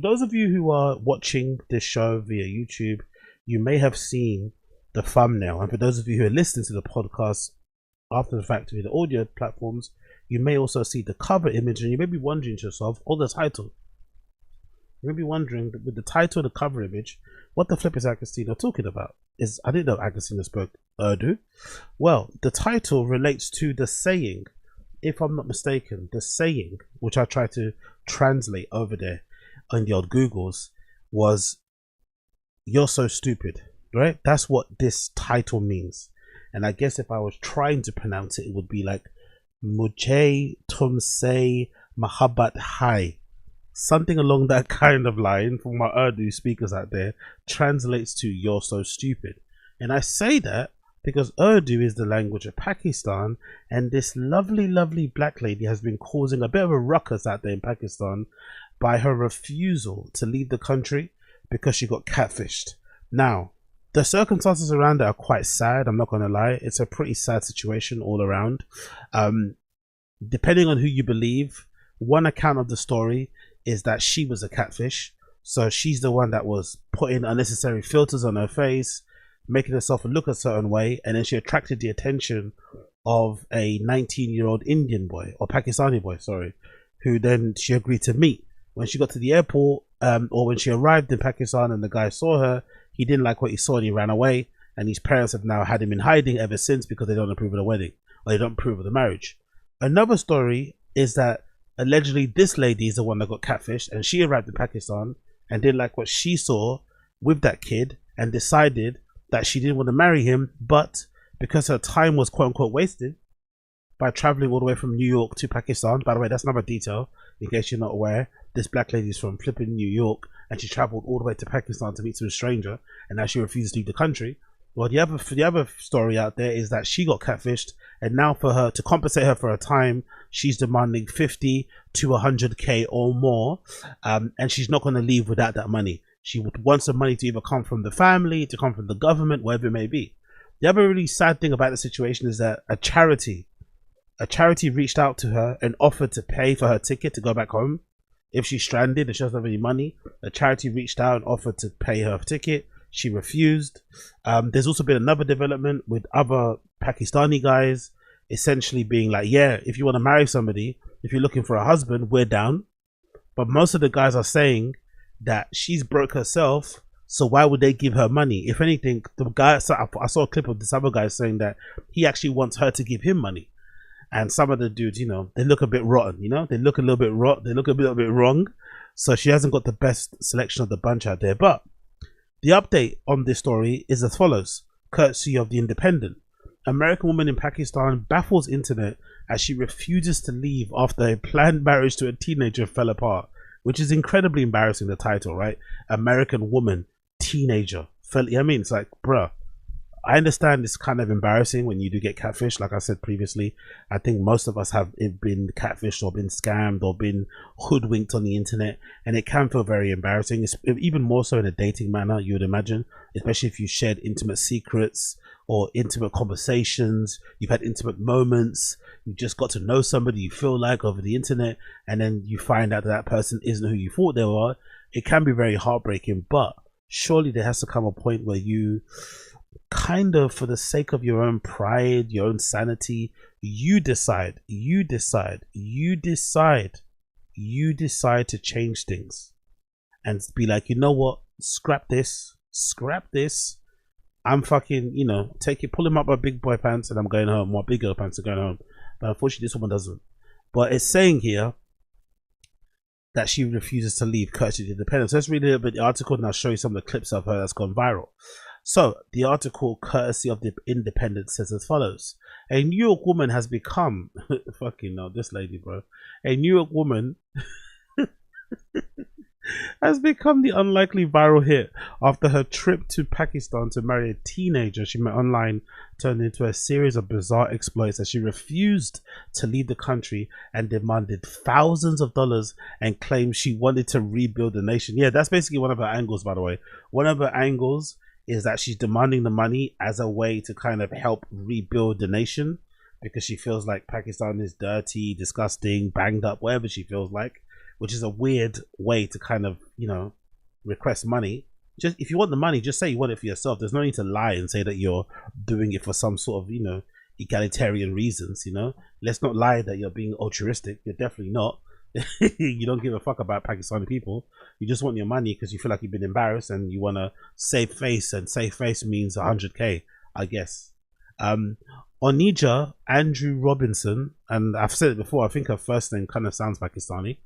Those of you who are watching this show via YouTube, you may have seen the thumbnail. And for those of you who are listening to the podcast after the fact via the audio platforms, you may also see the cover image, and you may be wondering to yourself, or the title. You may be wondering, with the title and the cover image, what the flip is Agostinho talking about? I didn't know Agostinho spoke Urdu. Well, the title relates to the saying, if I'm not mistaken, the saying, which I tried to translate over there on the old Googles, was "You're so stupid," right? That's what this title means. And I guess if I was trying to pronounce it, it would be like Mujhe Tumse Mahabbat Hai. Something along that kind of line for my Urdu speakers out there translates to "You're so stupid." And I say that because Urdu is the language of Pakistan, and this lovely, lovely black lady has been causing a bit of a ruckus out there in Pakistan by her refusal to leave the country because she got catfished. Now, the circumstances around it are quite sad, I'm not going to lie. It's a pretty sad situation all around. Depending on who you believe, one account of the story is that she was a catfish. So she's the one that was putting unnecessary filters on her face, making herself look a certain way, and then she attracted the attention of a 19-year-old Indian boy, or Pakistani boy, sorry, who then she agreed to meet. When she got to the airport, or when she arrived in Pakistan and the guy saw her, he didn't like what he saw and he ran away, and his parents have now had him in hiding ever since because they don't approve of the wedding, or they don't approve of the marriage. Another story is that allegedly this lady is the one that got catfished, and she arrived in Pakistan and didn't like what she saw with that kid and decided that she didn't want to marry him, but because her time was quote unquote wasted by traveling all the way from New York to Pakistan. By the way, that's another detail in case you're not aware. This black lady is from flipping New York, and she traveled all the way to Pakistan to meet some stranger, and now she refuses to leave the country. Well, the other story out there is that she got catfished, and now for her to compensate her for her time, she's demanding 50 to 100k or more, and she's not going to leave without that money. She wants the money to either come from the family, to come from the government, whatever it may be. The other really sad thing about the situation is that a charity reached out to her and offered to pay for her ticket to go back home. If she's stranded and she doesn't have any money, a charity reached out and offered to pay her ticket. She refused. There's also been another development with other Pakistani guys essentially being like, yeah, if you want to marry somebody, if you're looking for a husband, we're down. But most of the guys are saying that she's broke herself, so why would they give her money? If anything, the guy, I saw a clip of this other guy saying that he actually wants her to give him money. And some of the dudes, they look a bit rotten, they look a little bit rot, they look a little bit wrong. So she hasn't got the best selection of the bunch out there. But the update on this story is as follows, courtesy of The Independent. American woman in Pakistan baffles internet as she refuses to leave after a planned marriage to a teenager fell apart, which is incredibly embarrassing, the title, right? American woman, teenager, it's like, bruh. I understand it's kind of embarrassing when you do get catfished. Like I said previously, I think most of us have been catfished or been scammed or been hoodwinked on the internet, and it can feel very embarrassing. It's even more so in a dating manner, you would imagine, especially if you shared intimate secrets or intimate conversations, you've had intimate moments, you just got to know somebody you feel like over the internet, and then you find out that that person isn't who you thought they were. It can be very heartbreaking, but surely there has to come a point where you kind of, for the sake of your own pride, your own sanity, you decide to change things and be like, you know what, scrap this, I'm fucking, pull him up my big boy pants and I'm going home, my big girl pants are going home. But unfortunately this woman doesn't. But it's saying here that she refuses to leave courtesy of The Independent. So let's read a little bit of the article and I'll show you some of the clips of her that's gone viral. So, the article, courtesy of The Independent, says as follows. A New York woman has become... fucking no, this lady, bro. A New York woman has become the unlikely viral hit after her trip to Pakistan to marry a teenager she met online turned into a series of bizarre exploits as she refused to leave the country and demanded thousands of dollars and claimed she wanted to rebuild the nation. Yeah, that's basically one of her angles, by the way. One of her angles is that she's demanding the money as a way to kind of help rebuild the nation, because she feels like Pakistan is dirty, disgusting, banged up, whatever she feels like. which is a weird way to kind of, request money. Just if you want the money, just say you want it for yourself. There's no need to lie and say that you're doing it for some sort of, egalitarian reasons. Let's not lie that you're being altruistic. You're definitely not. You don't give a fuck about Pakistani people. You just want your money because you feel like you've been embarrassed and you want to save face, and save face means 100k, I guess. Onija Andrew Robinson, and I've said it before, I think her first name kind of sounds Pakistani.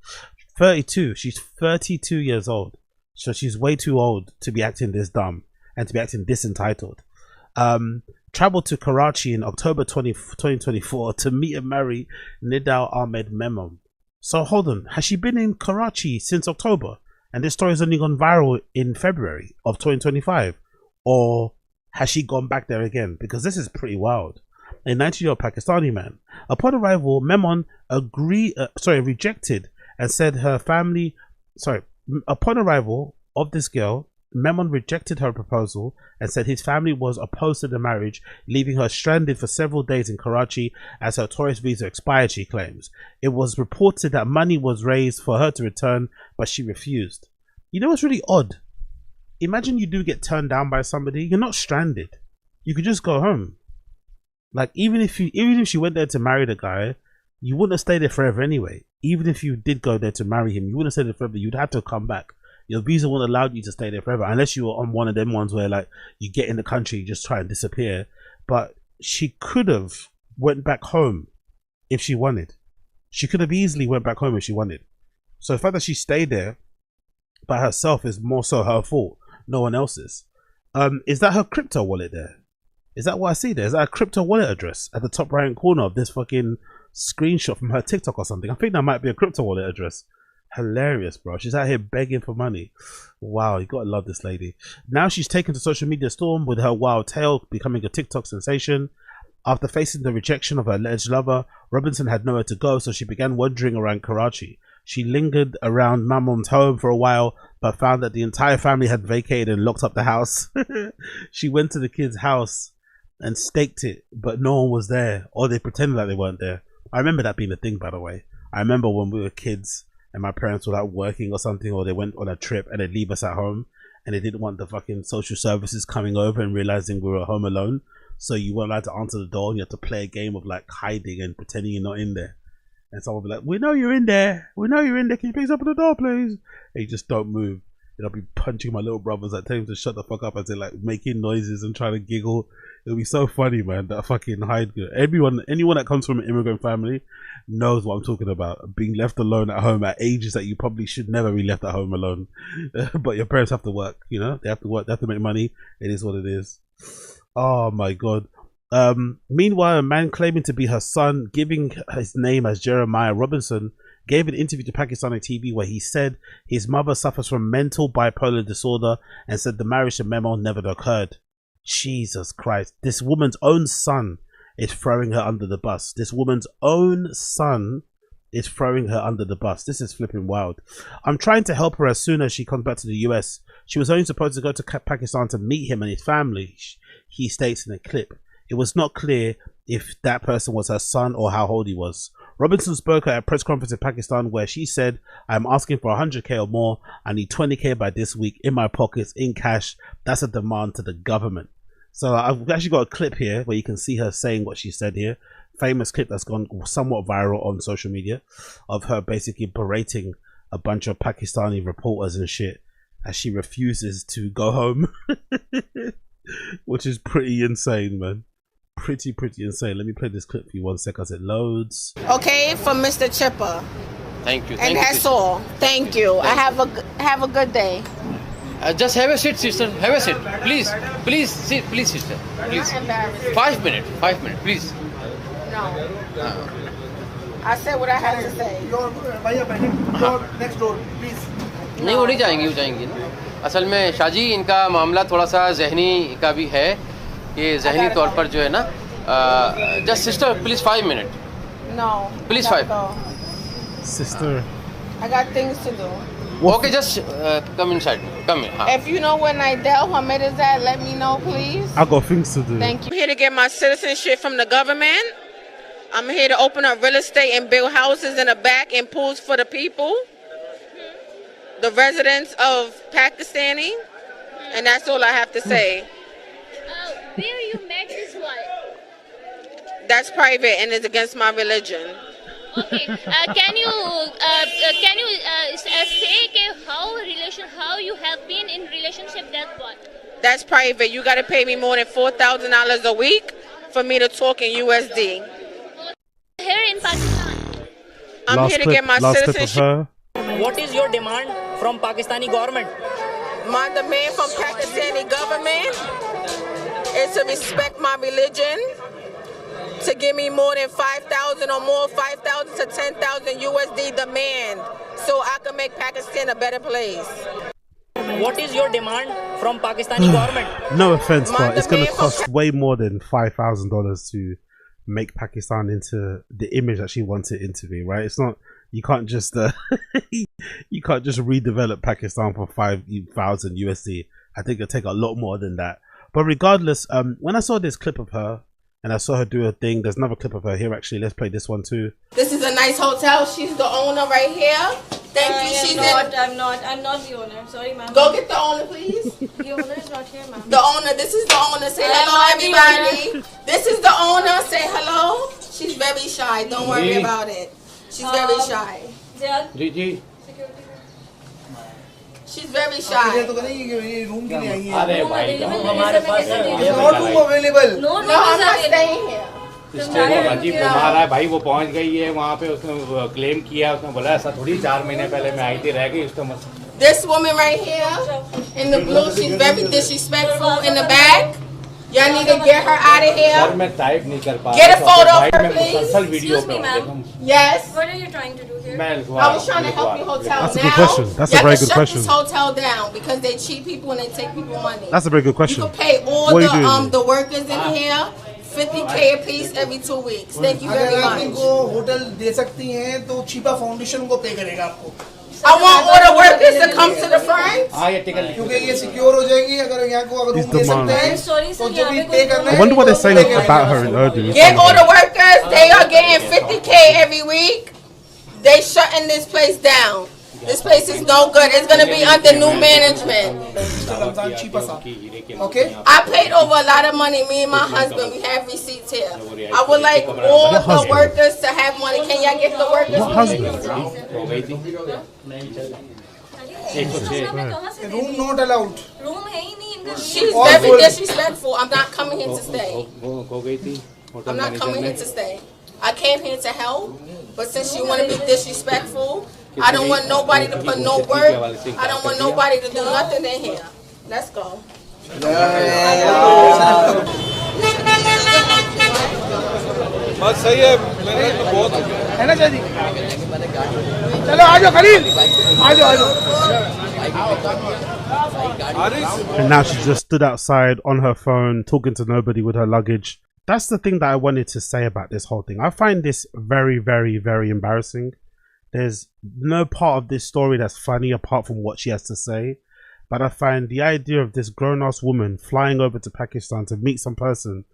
32. She's 32 years old, so she's way too old to be acting this dumb and to be acting this entitled. Traveled to Karachi in October 2024 to meet and marry Nidal Ahmed Memon. So hold on, has she been in Karachi since October? And this story has only gone viral in February of 2025? Or has she gone back there again? Because this is pretty wild. A 90-year-old Pakistani man. Upon arrival, Memon rejected and said her family... Upon arrival of this girl, Memon rejected her proposal and said his family was opposed to the marriage, leaving her stranded for several days in Karachi as her tourist visa expired, she claims. It was reported that money was raised for her to return, but she refused. You know what's really odd? Imagine you do get turned down by somebody. You're not stranded. You could just go home. Like, even if she went there to marry the guy, you wouldn't have stayed there forever anyway. Even if you did go there to marry him, you wouldn't have stayed there forever. You'd have to come back. Your visa won't allow you to stay there forever, unless you were on one of them ones where, like, you get in the country, you just try and disappear. But she could have went back home if she wanted. She could have easily went back home if she wanted. So the fact that she stayed there by herself is more so her fault, no one else's. Is that her crypto wallet there? Is that what I see there? Is that a crypto wallet address at the top right hand corner of this fucking screenshot from her TikTok or something? I think that might be a crypto wallet address. Hilarious, bro. She's out here begging for money. Wow, you gotta love this lady. Now she's taken to social media storm with her wild tale becoming a TikTok sensation. After facing the rejection of her alleged lover, Robinson had nowhere to go, so she began wandering around Karachi. She lingered around Mamon's home for a while, but found that the entire family had vacated and locked up the house. She went to the kids' house and staked it, but no one was there, or they pretended that they weren't there. I remember that being a thing, by the way. I remember when we were kids and my parents were like working or something, or they went on a trip and they'd leave us at home and they didn't want the fucking social services coming over and realizing we were home alone. So you weren't allowed to answer the door and you had to play a game of like hiding and pretending you're not in there. And someone would be like, we know you're in there. We know you're in there. Can you please open the door, please? And you just don't move. And I'll be punching my little brothers, like telling them to shut the fuck up as they're like making noises and trying to giggle. It'll be so funny, man. That fucking hide. Anyone that comes from an immigrant family knows what I'm talking about. Being left alone at home at ages that you probably should never be left at home alone. But your parents have to work, they have to work, they have to make money. It is what it is. Oh my god. Meanwhile, a man claiming to be her son, giving his name as Jeremiah Robinson, gave an interview to Pakistani TV where he said his mother suffers from mental bipolar disorder and said the marriage to Memon never occurred. Jesus Christ. This woman's own son is throwing her under the bus. This woman's own son is throwing her under the bus. This is flipping wild. I'm trying to help her as soon as she comes back to the US. She was only supposed to go to Pakistan to meet him and his family, he states in a clip. It was not clear if that person was her son or how old he was. Robinson spoke at a press conference in Pakistan where she said, I'm asking for 100k or more. I need 20k by this week in my pockets in cash. That's a demand to the government. So I've actually got a clip here where you can see her saying what she said here. Famous clip that's gone somewhat viral on social media of her basically berating a bunch of Pakistani reporters and shit as she refuses to go home. Which is pretty insane, man. Pretty insane. Let me play this clip for you 1 second as it loads. Okay, from Mr. Chipper. Thank you. And that's all. Thank you. Have a good day. Just have a seat, sister. Have a seat. Please sit. Please, sister. Please. 5 minutes. 5 minutes, please. No. I said what I had to say. Next door, please. नहीं वो जाएंगी ना असल में शाजी इनका मामला थोड़ा सा जहनी का भी है ये जहनी तौर पर जो है ना just sister please 5 minute No. Please 5 Sister, I got things to do. Okay, just come inside. Come in. If you know where Nidal Hamed is at, let me know, please. I got things to do. Thank you. I'm here to get my citizenship from the government. I'm here to open up real estate and build houses in the back and pools for the people. the residents of Pakistani, and that's all I have to say. Where you met this wife? That's private and is against my religion. Okay. Can you say how you have been in relationship that what? That's private. You got to pay me more than $4,000 a week for me to talk in USD. Here in Pakistan. I'm here to get my citizenship. What is your demand from Pakistani government? My demand from Pakistani government is to respect my religion, to give me more than 5,000 or more, 5,000 to 10,000 USD demand, so I can make Pakistan a better place. What is your demand from Pakistani government? No offense, but it's going to cost way more than $5,000 to make Pakistan into the image that she wants it into be, right? It's not. You can't just you can't just redevelop Pakistan for 5,000 USD. I think it'll take a lot more than that. But regardless, when I saw this clip of her and I saw her do her thing, there's another clip of her here actually. Let's play this one too. This is a nice hotel. She's the owner right here. Thank you. She's I'm not the owner. Sorry, ma'am. Go get the owner, please. The owner is not here, ma'am. The owner. This is the owner. Say hello, everybody. This is the owner. Say hello. She's very shy. Don't worry about it. She's very shy. She's very shy. No room available. No, I'm not staying here. अजीब बना रहा है भाई, वो पहुंच गई है वहाँ पे, उसने क्लेम किया, उसने बोला ऐसा थोड़ी 4 महीने पहले मैं आई थी, रह गई उसका मत. This woman right here in the blue, she's very disrespectful in the back. Y'all need to get her out of here. Sir मैं टाइप नहीं कर पा रहा. Get a photo of her, please. Excuse me, ma'am. Yes. What are you trying to do here? I was trying to help your hotel. That's a good question. That's a very good question. Shut this hotel down because they cheat people and they take people money. That's a very good question. You can pay all the workers in here $50K a piece every 2 weeks. Thank you very much. इनको hotel दे सकती हैं तो Chhipa foundation को पे करेगा आपको. I want all the workers to come to the front. हाँ ये टिकट क्योंकि ये सिक्योर हो जाएगी अगर यहाँ को अगर रूम दे सकते हैं तो जो भी पे करना है. I wonder what they're saying about her in Urdu. Get all the workers. They are getting $50K every week. They shutting this place down. This place is no good. It's gonna be under new management. Okay. I paid over a lot of money. Me and my husband, we have receipts here. I would like all the workers to have money. Can y'all get the workers? What husband? Room not allowed. Room है ही नहीं इनका. She's very disrespectful. I'm not coming here to stay. I'm not coming here to stay. I came here to help, but since you want to be disrespectful, I don't want nobody to put no work. I don't want nobody to do nothing in here. Let's go. बस सही है, मैंने तो बहुत है ना जी. चलो आ जाओ खलील, आ जाओ. And now she just stood outside on her phone talking to nobody with her luggage. That's the thing that I wanted to say about this whole thing. I find this very, very, very embarrassing. There's no part of this story that's funny apart from what she has to say. But I find the idea of this grown-ass woman flying over to Pakistan to meet some person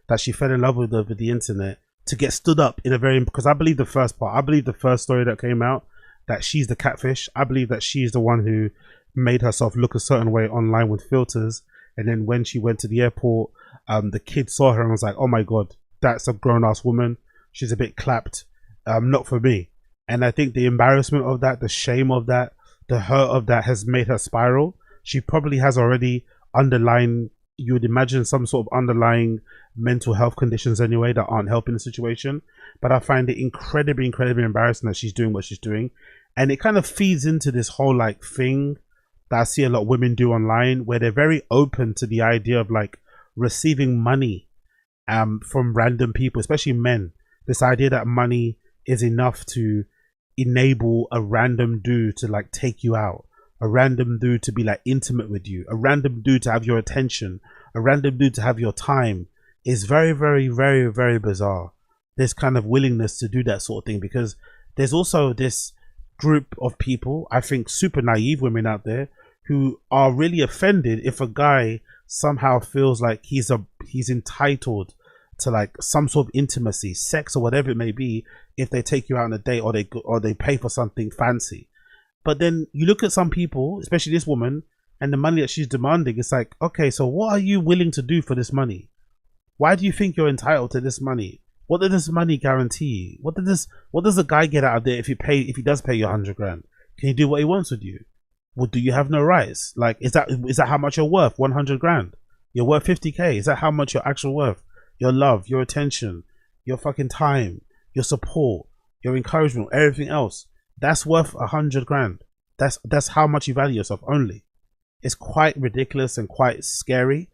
that she fell in love with over the internet, to get stood up in a very, because I believe the first part, I believe the first story that came out, that she's the catfish. I believe that she's the one who made herself look a certain way online with filters. And then when she went to the airport, the kid saw her and was like, oh my God, that's a grown-ass woman. She's a bit clapped. Not for me. And I think the embarrassment of that, the shame of that, the hurt of that has made her spiral. She probably has already underlying, you would imagine, some sort of underlying mental health conditions anyway that aren't helping the situation. But I find it incredibly, incredibly embarrassing that she's doing what she's doing. And it kind of feeds into this whole like thing that I see a lot of women do online, where they're very open to the idea of like receiving money from random people, especially men. This idea that money is enough to enable a random dude to like take you out, a random dude to be like intimate with you, a random dude to have your attention, a random dude to have your time, is very, very, very, very bizarre. This kind of willingness to do that sort of thing, because there's also this group of people, I think super naive women out there, who are really offended if a guy somehow feels like he's entitled to like some sort of intimacy, sex or whatever it may be, if they take you out on a date or they pay for something fancy. But then you look at some people, especially this woman, and the money that she's demanding. It's like, okay, so what are you willing to do for this money? Why do you think you're entitled to this money? What does this money guarantee? What does the guy get out of there if he does pay you 100 grand? Can he do what he wants with you? Well, do you have no rights? Like, is that how much you're worth? 100 grand. You're worth 50k. Is that how much you're actually worth? Your love, your attention, your fucking time, your support, your encouragement, everything else. That's worth 100 grand. That's how much you value yourself only. It's quite ridiculous and quite scary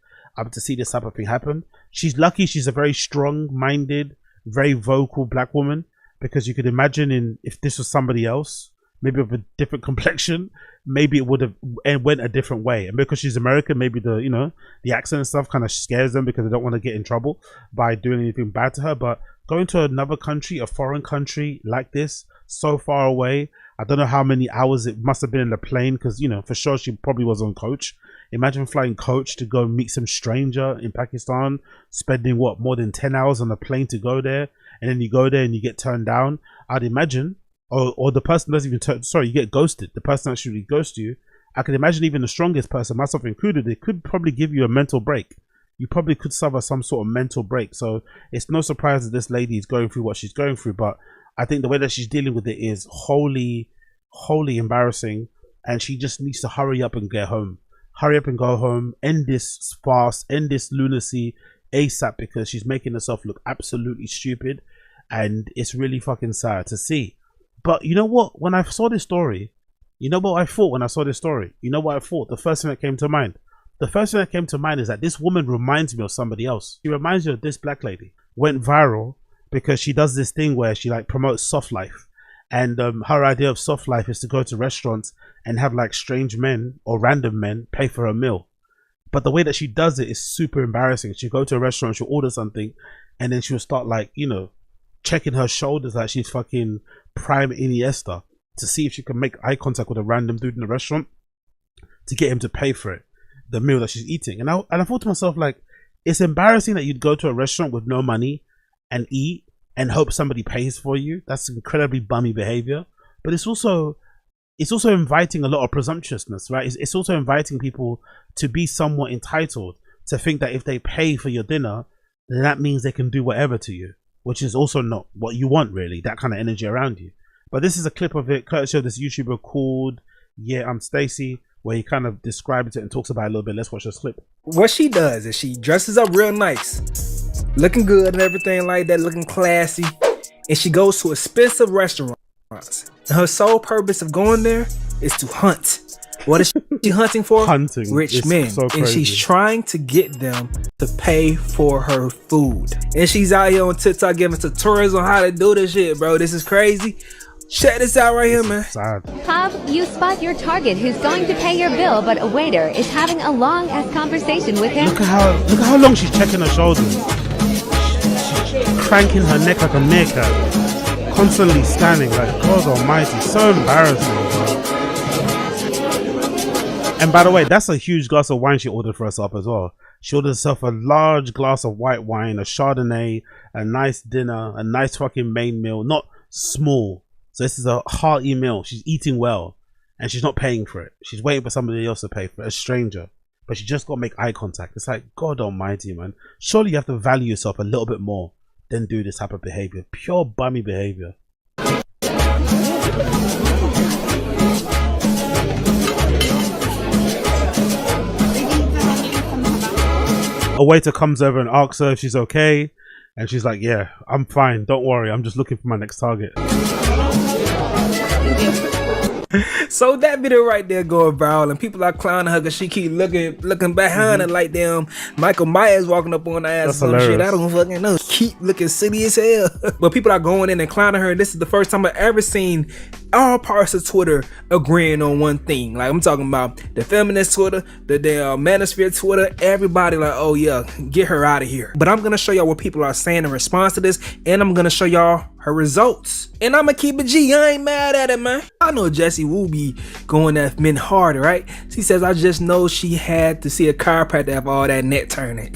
to see this type of thing happen. She's lucky she's a very strong-minded, very vocal black woman, because you could imagine if this was somebody else, maybe with a different complexion, maybe it would have went a different way. And because she's American, maybe the accent and stuff kind of scares them because they don't want to get in trouble by doing anything bad to her. But going to another country, a foreign country like this, so far away, I don't know how many hours it must have been in the plane, because for sure she probably was on coach. Imagine flying coach to go meet some stranger in Pakistan, spending more than 10 hours on the plane to go there, and then you go there and you get turned down. I'd imagine, or the person doesn't even you get ghosted. The person actually ghosts you. I can imagine even the strongest person, myself included, they could probably give you a mental break. You probably could suffer some sort of mental break. So it's no surprise that this lady is going through what she's going through, but I think the way that she's dealing with it is wholly embarrassing, and she just needs to hurry up and get home. Hurry up and go home, end this farce, end this lunacy ASAP, because she's making herself look absolutely stupid, and it's really fucking sad to see. But you know what? When I saw this story, you know what I thought when I saw this story? You know what I thought? The first thing that came to mind? The first thing that came to mind is that this woman reminds me of somebody else. She reminds me of this black lady. Went viral because she does this thing where she promotes soft life. And her idea of soft life is to go to restaurants and have strange men or random men pay for her meal. But the way that she does it is super embarrassing. She'll go to a restaurant, she'll order something, and then she'll start checking her shoulders like she's fucking prime Iniesta to see if she can make eye contact with a random dude in the restaurant to get him to pay for it, the meal that she's eating. And I thought to myself, it's embarrassing that you'd go to a restaurant with no money and eat and hope somebody pays for you. That's incredibly bummy behavior. But it's also inviting a lot of presumptuousness, right? It's also inviting people to be somewhat entitled, to think that if they pay for your dinner, then that means they can do whatever to you, which is also not what you want, really, that kind of energy around you. But this is a clip of it, courtesy of this YouTuber called Yeah, I'm Stacy, where he kind of describes it and talks about it a little bit. Let's watch this clip. What she does is she dresses up real nice, looking good and everything like that, looking classy, and she goes to expensive restaurants. And her sole purpose of going there is to hunt. What is she hunting for? Hunting. Rich men. So and she's trying to get them to pay for her food. And she's out here on TikTok giving tutorials on how to do this shit, bro. This is crazy. Check this out right here, man. Cobb, you spot your target who's going to pay your bill, but a waiter is having a long-ass conversation with him. Look at how long she's checking her shoulders. She's cranking her neck like a meerkat. Constantly standing God almighty. So embarrassing, bro. And by the way, that's a huge glass of wine she ordered for herself as well. She ordered herself a large glass of white wine, a Chardonnay, a nice dinner, a nice fucking main meal. Not small. So this is a hearty meal. She's eating well, and she's not paying for it. She's waiting for somebody else to pay for it, a stranger. But she just got to make eye contact. It's God almighty, man. Surely you have to value yourself a little bit more than do this type of behavior. Pure bummy behavior. A waiter comes over and asks her if she's okay. And she's like, yeah, I'm fine. Don't worry. I'm just looking for my next target. So that video right there going viral, and people are clowning her because she keep looking behind her like damn Michael Myers walking up on her ass. That's some shit. I don't fucking know. Keep looking silly as hell. But people are going in and clowning her. This is the first time I've ever seen all parts of Twitter agreeing on one thing. I'm talking about the feminist Twitter, the manosphere Twitter, everybody oh yeah, get her out of here. But I'm gonna show y'all what people are saying in response to this, and I'm gonna show y'all her results. And I'ma keep it G. I ain't mad at it, man. I know Jessie will be going at men hard, right? She says, I just know she had to see a chiropractor after all that neck turning.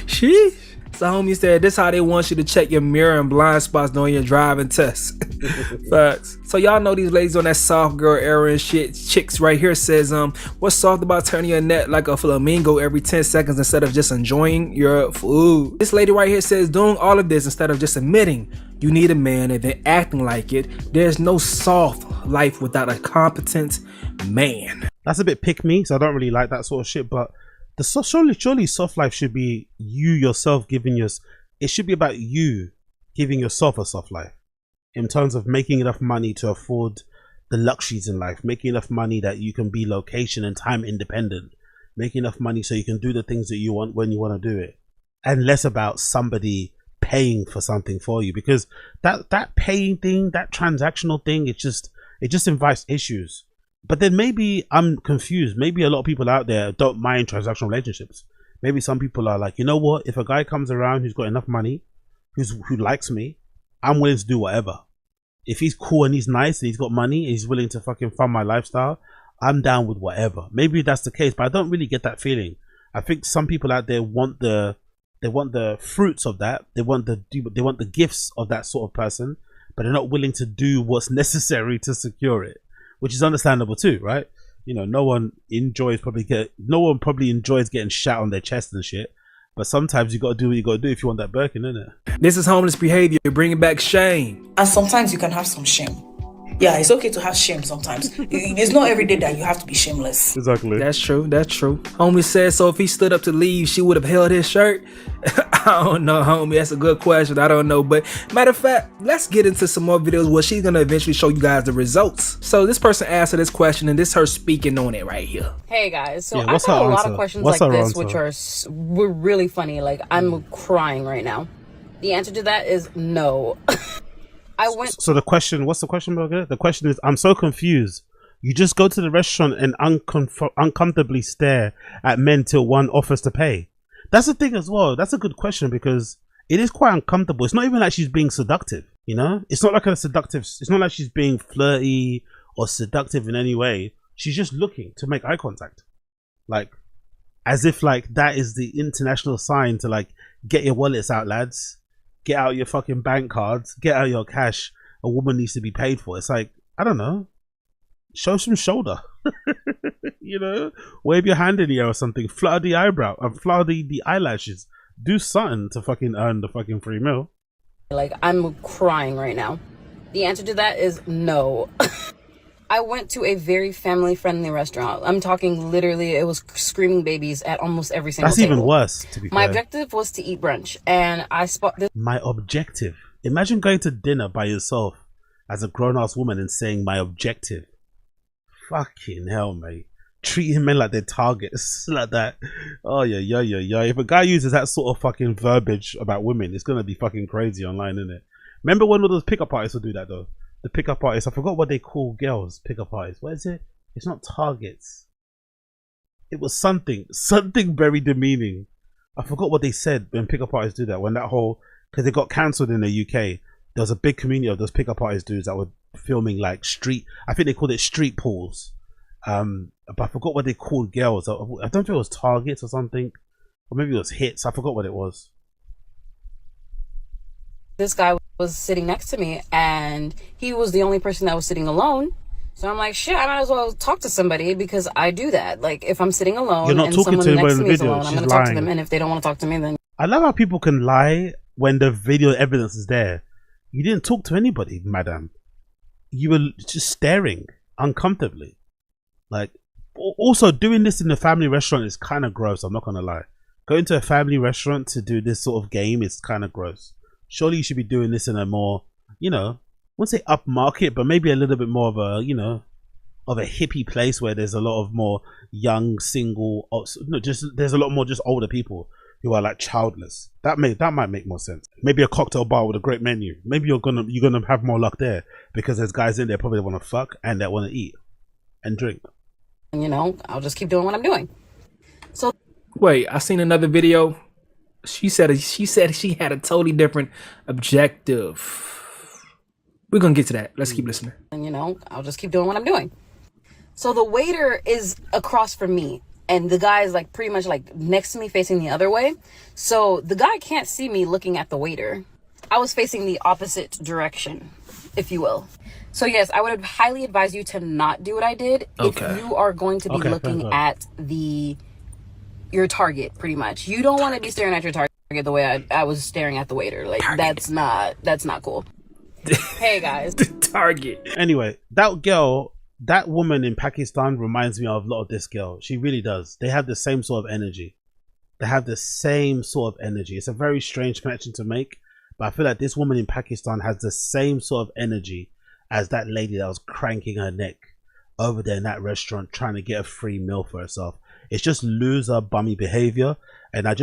Sheesh. So homie said this how they want you to check your mirror and blind spots during your driving test. Facts. So y'all know these ladies on that soft girl era and shit. Chicks right here says, what's soft about turning your neck like a flamingo every 10 seconds instead of just enjoying your food? This lady right here says doing all of this instead of just admitting you need a man and then acting like it. There's no soft life without a competent man. That's a bit pick me, so I don't really like that sort of shit, but surely soft life should be you yourself giving it should be about you giving yourself a soft life in terms of making enough money to afford the luxuries in life, making enough money that you can be location and time independent, making enough money so you can do the things that you want when you want to do it, and less about somebody paying for something for you, because that paying thing, that transactional thing, it just invites issues. But then maybe I'm confused. Maybe a lot of people out there don't mind transactional relationships. Maybe some people are like, you know what? If a guy comes around who's got enough money, who likes me, I'm willing to do whatever. If he's cool and he's nice and he's got money and he's willing to fucking fund my lifestyle, I'm down with whatever. Maybe that's the case, but I don't really get that feeling. I think some people out there want the fruits of that. They want the gifts of that sort of person, but they're not willing to do what's necessary to secure it. Which is understandable too, right? You know, no one probably enjoys getting shat on their chest and shit. But sometimes you got to do what you got to do if you want that Birkin, innit? This is homeless behavior, bringing back shame. And sometimes you can have some shame. Yeah, it's okay to have shame sometimes. It's not every day that you have to be shameless. Exactly. That's true. Homie said, so if he stood up to leave, she would have held his shirt? I don't know, homie. That's a good question. I don't know. But matter of fact, let's get into some more videos where she's going to eventually show you guys the results. So this person asked her this question, and this is her speaking on it right here. Hey guys, so I've got a lot of questions like this, which were really funny. Like, I'm crying right now. The answer to that is no. So the question, what's the question, Burger? The question is, I'm so confused. You just go to the restaurant and uncomfortably stare at men till one offers to pay. That's the thing as well. That's a good question because it is quite uncomfortable. It's not even like she's being seductive, you know? It's not like it's not like she's being flirty or seductive in any way. She's just looking to make eye contact. Like, as if like that is the international sign to like, get your wallets out, lads. Get out your fucking bank cards, get out your cash. A woman needs to be paid for. It's like, I don't know, show some shoulder. You know, wave your hand in the air or something, flutter the eyebrow and flutter the eyelashes. Do something to fucking earn the fucking free meal. Like, I'm crying right now. The answer to that is no. I went to a very family-friendly restaurant. I'm talking literally, it was screaming babies at almost every single table. That's even worse, to be fair. My objective was to eat brunch, and I spotted... My objective? Imagine going to dinner by yourself as a grown-ass woman and saying, my objective. Fucking hell, mate. Treating men like they're targets. Like that. Oh, yeah. If a guy uses that sort of fucking verbiage about women, it's going to be fucking crazy online, isn't it? Remember when all those pickup artists would do that, though? The pickup artists, I forgot what they call girls, pickup artists. What is it? It's not targets. It was something very demeaning. I forgot what they said when pickup artists do that. When that whole, because they got cancelled in the UK, there was a big community of those pickup artist dudes that were filming like I think they called it street pools. But I forgot what they called girls. I don't know if it was targets or something, or maybe it was hits. I forgot what it was. This guy was sitting next to me, and he was the only person that was sitting alone. So I'm like, shit, I might as well talk to somebody because I do that. Like, if I'm sitting alone and someone next to me is alone, I'm going to talk to them. And if they don't want to talk to me, then... I love how people can lie when the video evidence is there. You didn't talk to anybody, madam. You were just staring uncomfortably. Like, also doing this in a family restaurant is kind of gross, I'm not going to lie. Going to a family restaurant to do this sort of game is kind of gross. Surely you should be doing this in a more, you know, I wouldn't say upmarket, but maybe a little bit more of a, you know, of a hippie place where there's a lot of more young, single, there's a lot more just older people who are like childless. That might make more sense. Maybe a cocktail bar with a great menu. Maybe you're gonna have more luck there because there's guys in there probably want to fuck and that want to eat and drink. You know, I'll just keep doing what I'm doing. So wait, I seen another video. She said she had a totally different objective. We're gonna get to that. Let's keep listening. And you know, I'll just keep doing what I'm doing. So the waiter is across from me, and the guy is like pretty much like next to me facing the other way. So the guy can't see me looking at the waiter. I was facing the opposite direction, if you will. So yes, I would highly advise you to not do what I did if you are going to be looking at your target, pretty much. You don't want to be staring at your target the way I was staring at the waiter. Like that's not cool. Hey guys. The target. Anyway, that woman in Pakistan reminds me of a lot of this girl. She really does. They have the same sort of energy. It's a very strange connection to make, but I feel like this woman in Pakistan has the same sort of energy as that lady that was cranking her neck over there in that restaurant trying to get a free meal for herself. It's just loser bummy behavior, and I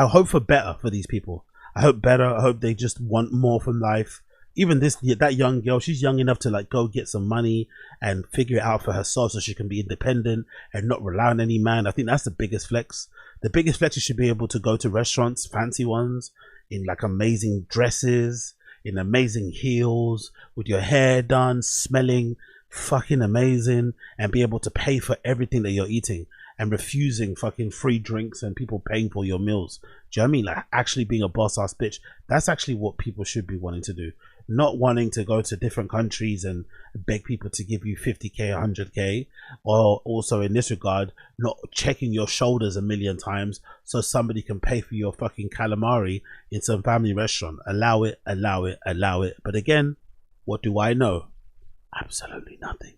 hope for better for these people. I hope they just want more from life. Even that young girl, she's young enough to like go get some money and figure it out for herself so she can be independent and not rely on any man. I think that's the biggest flex. The biggest flex is should be able to go to restaurants, fancy ones, in like amazing dresses, in amazing heels, with your hair done, smelling fucking amazing, and be able to pay for everything that you're eating and refusing fucking free drinks and people paying for your meals. Do you know what I mean? Like actually being a boss ass bitch. That's actually what people should be wanting to do. Not wanting to go to different countries and beg people to give you 50k, 100k, or also in this regard, not checking your shoulders a million times so somebody can pay for your fucking calamari in some family restaurant. Allow it. But again, what do I know? Absolutely nothing.